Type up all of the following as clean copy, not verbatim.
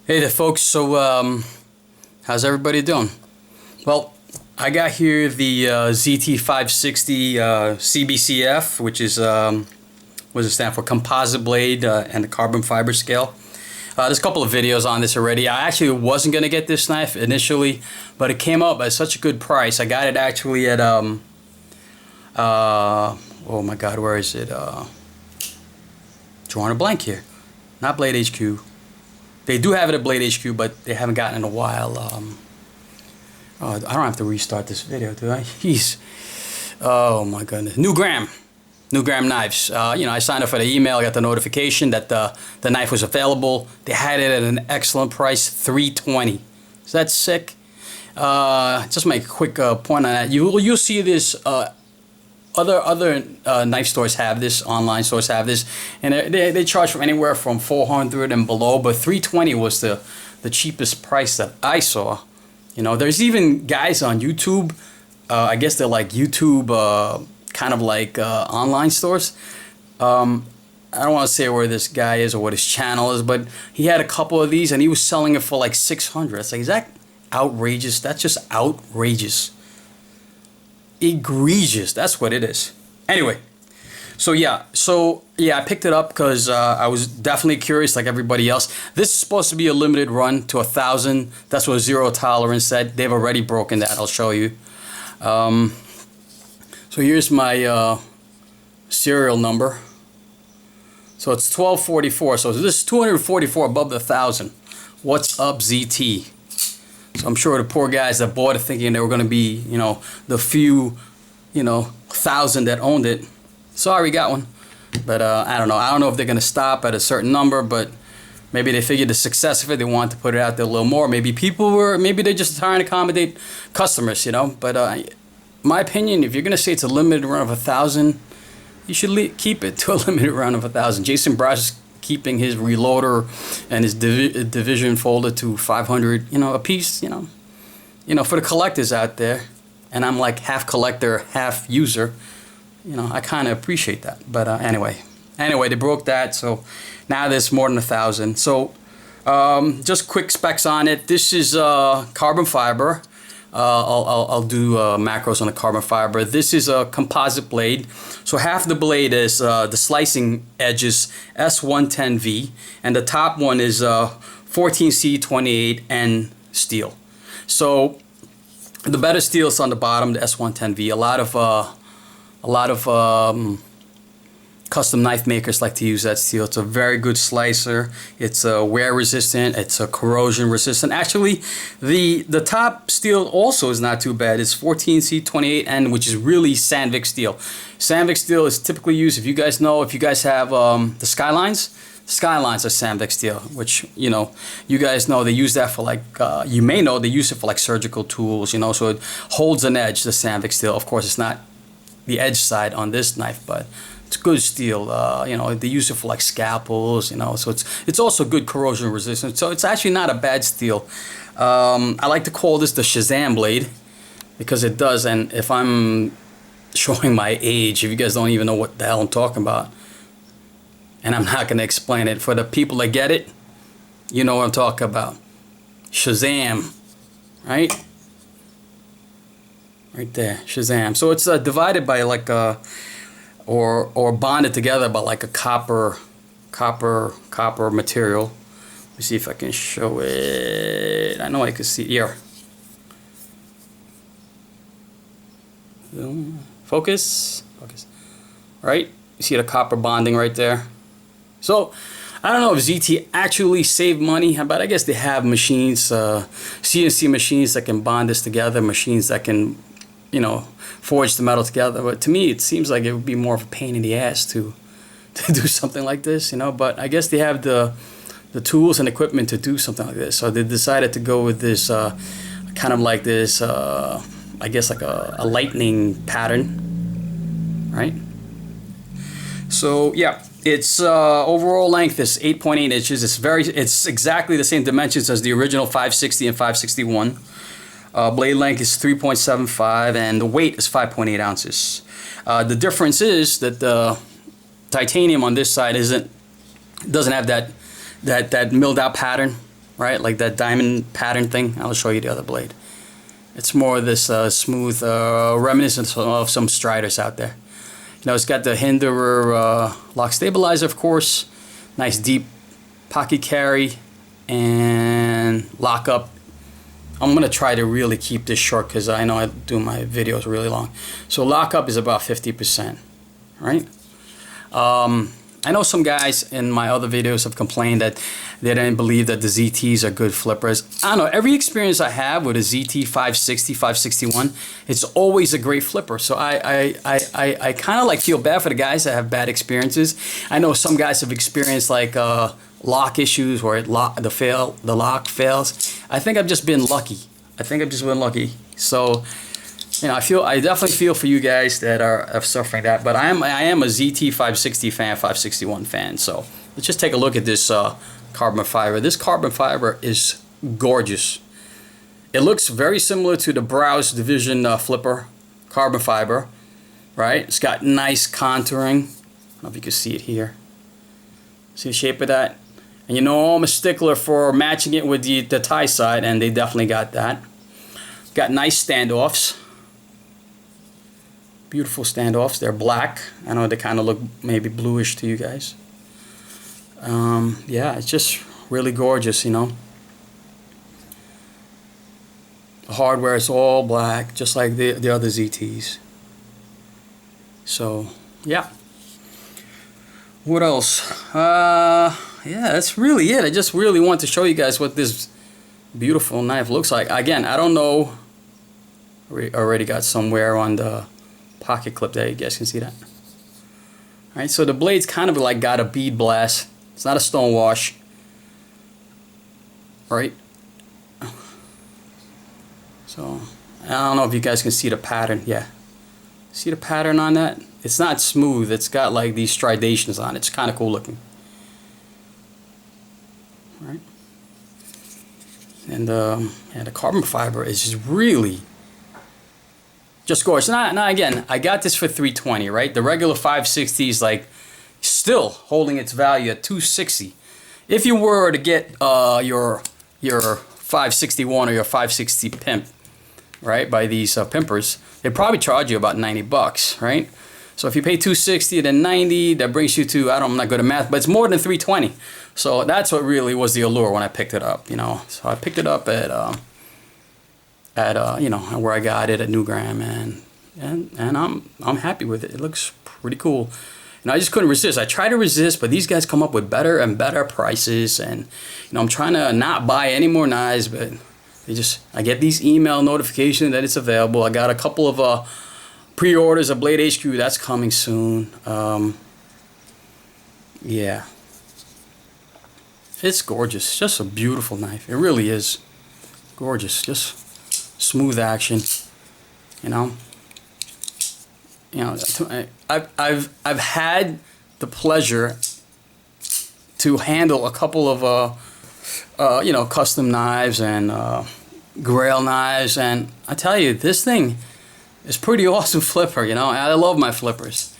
Hey there folks, so how's everybody doing? Well, I got here the ZT560 CBCF, which is, what does it stand for? Composite blade and the carbon fiber scale. There's a couple of videos on this already. I actually wasn't going to get this knife initially, but it came up at such a good price. I got it actually at, oh my god, where is it? Drawing a blank here. Not Blade HQ. They do have it at Blade HQ, but they haven't gotten it in a while. Oh, I don't have to restart this video, do I? Jeez. Oh my goodness. New Gram knives. You know, I signed up for the email. I got the notification that the knife was available. They had it at an excellent price, $320. Is that sick? Just make a quick point on that. You'll see this. Other knife stores have this, online stores have this, and they charge from anywhere from $400 and below, but $320 was the cheapest price that I saw. You know, there's even guys on YouTube, I guess they're like YouTube kind of like online stores. I don't want to say where this guy is or what his channel is, but he had a couple of these and he was selling it for like $600. It's like, is that outrageous? That's just outrageous. Egregious, that's what it is. Anyway, so yeah, I picked it up because I was definitely curious like everybody else. This is supposed to be a limited run to 1,000. That's what Zero Tolerance said. They've already broken that. I'll show you. So here's my serial number. So it's 1244. So this is 244 above the 1,000. What's up, ZT? So I'm sure the poor guys that bought it thinking they were going to be, you know, the few, you know, 1,000 that owned it. Sorry, got one. But I don't know. I don't know if they're going to stop at a certain number, but maybe they figured the success of it, they wanted to put it out there a little more. Maybe maybe they're just trying to accommodate customers, you know. But my opinion, if you're going to say it's a limited run of 1,000, you should keep it to a limited run of 1,000. Jason Brown's keeping his reloader and his division folder to 500, you know, a piece, you know, for the collectors out there, and I'm like half collector, half user, you know, I kind of appreciate that. But anyway, they broke that, so now there's more than 1,000. So just quick specs on it. This is carbon fiber. I'll do macros on the carbon fiber. This is a composite blade. So half the blade is the slicing edges S110V, and the top one is 14C28N steel. So the better steel is on the bottom, the S110V. A lot of custom knife makers like to use that steel. It's a very good slicer. It's wear resistant. It's corrosion resistant. Actually, the top steel also is not too bad. It's 14C28N, which is really Sandvik steel. Sandvik steel is typically used, if you guys know, if you guys have the Skylines. Skylines are Sandvik steel, which, you know, you guys know they use that for like, you may know they use it for like surgical tools, you know, so it holds an edge, the Sandvik steel. Of course, it's not the edge side on this knife, but it's good steel. You know, they use it for like scalpels, you know, so it's also good corrosion resistant. So it's actually not a bad steel. I like to call this the Shazam blade because it does. And if I'm showing my age, if you guys don't even know what the hell I'm talking about, and I'm not going to explain it, for the people that get it, you know what I'm talking about. Shazam, right? Right there, Shazam. So it's divided by like a, or bonded together by like a copper material. Let me see if I can show it. I know I can see here. Focus. Right? You see the copper bonding right there. So I don't know if ZT actually saved money, but I guess they have machines, CNC machines that can bond this together, machines that can, you know, forge the metal together. But to me, it seems like it would be more of a pain in the ass to do something like this, you know. But I guess they have the tools and equipment to do something like this. So they decided to go with this kind of like this, I guess like a lightning pattern, right? So yeah, its overall length is 8.8 inches. It's exactly the same dimensions as the original 560 and 561. Blade length is 3.75 and the weight is 5.8 ounces. The difference is that the titanium on this side doesn't have that milled out pattern. right? Like that diamond pattern thing. I'll show you the other blade. It's more this smooth reminiscence of some Striders out there. You know, it's got the Hinderer lock stabilizer, of course. Nice deep pocket carry and lock up. I'm gonna try to really keep this short because I know I do my videos really long. So lock up is about 50%, right? I know some guys in my other videos have complained that they didn't believe that the ZTs are good flippers. I don't know, every experience I have with a ZT 560, 561, it's always a great flipper. So I kind of like feel bad for the guys that have bad experiences. I know some guys have experienced like lock issues where the lock fails. I think I've just been lucky. So, you know, I definitely feel for you guys that are suffering that. But I am a ZT 560 fan, 561 fan. So let's just take a look at this carbon fiber. This carbon fiber is gorgeous. It looks very similar to the Browse Division flipper carbon fiber, right? It's got nice contouring. I don't know if you can see it here. See the shape of that? And you know I'm a stickler for matching it with the tie side, and they definitely got that. Got nice standoffs. Beautiful standoffs. They're black. I know they kind of look maybe bluish to you guys. Yeah, it's just really gorgeous, you know. The hardware is all black, just like the other ZTs. So, yeah. What else? Yeah, that's really it. I just really want to show you guys what this beautiful knife looks like. Again, I don't know. We already got some wear on the pocket clip there. You guys can see that. All right, so the blade's kind of like got a bead blast. It's not a stone wash, right? So I don't know if you guys can see the pattern. Yeah, see the pattern on that? It's not smooth. It's got like these striations on it. It's kind of cool looking. All right, and yeah, the carbon fiber is just really just gorgeous. Now again, I got this for $320, right? The regular 560 is like still holding its value at $260. If you were to get your 561 or your 560 pimp, right, by these pimpers, they'd probably charge you about 90 bucks, right? So if you pay $260, then 90, that brings you to, I'm not good at math, but it's more than $320. So that's what really was the allure when I picked it up, you know. So I picked it up at you know, where I got it at New Gram, and I'm happy with it. It looks pretty cool. And I just couldn't resist. I tried to resist, but these guys come up with better and better prices, and you know, I'm trying to not buy any more knives, but I get these email notifications that it's available. I got a couple of pre-orders of Blade HQ. That's coming soon. Yeah, it's gorgeous. It's just a beautiful knife. It really is gorgeous. Just smooth action, you know. You know, I've had the pleasure to handle a couple of you know, custom knives and Grail knives, and I tell you, this thing is pretty awesome flipper. You know, I love my flippers,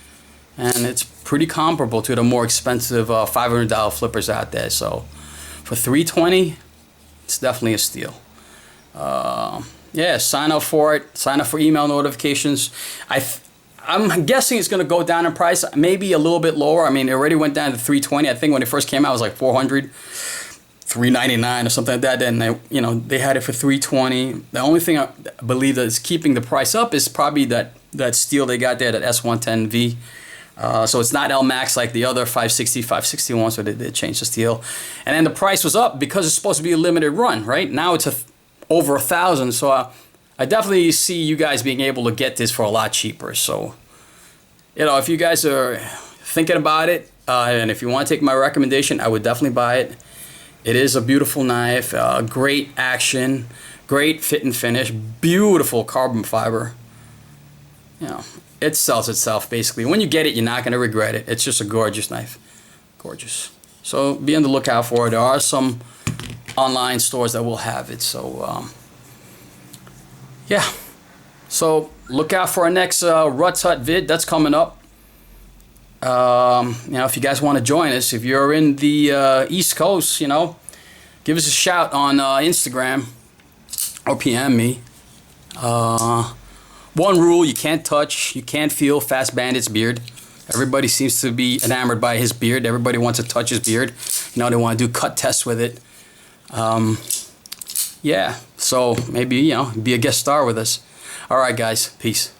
and it's pretty comparable to the more expensive $500 flippers out there. So for $320, it's definitely a steal. Yeah, sign up for it. Sign up for email notifications. I'm guessing it's going to go down in price, maybe a little bit lower. I mean, it already went down to $320. I think when it first came out, it was like $400, $399 or something like that. Then they, you know, they had it for $320. The only thing I believe that is keeping the price up is probably that steel they got there, that S110V. So it's not L-Max like the other 560, 561, so they changed the steel. And then the price was up because it's supposed to be a limited run, right? Now it's over 1,000, so I definitely see you guys being able to get this for a lot cheaper. So, you know, if you guys are thinking about it, and if you want to take my recommendation, I would definitely buy it. It is a beautiful knife, great action, great fit and finish, beautiful carbon fiber. You know, it sells itself basically. When you get it, you're not going to regret it. It's just a gorgeous knife, gorgeous. So be on the lookout for it. There are some online stores that will have it. So yeah, so look out for our next Ruts Hut vid. That's coming up. You know, if you guys want to join us, if you're in the East Coast, you know, give us a shout on Instagram or PM me. One rule: you can't touch, you can't feel Fast Bandit's beard. Everybody seems to be enamored by his beard. Everybody wants to touch his beard. You know, they want to do cut tests with it. Yeah, so maybe, you know, be a guest star with us. All right, guys, peace.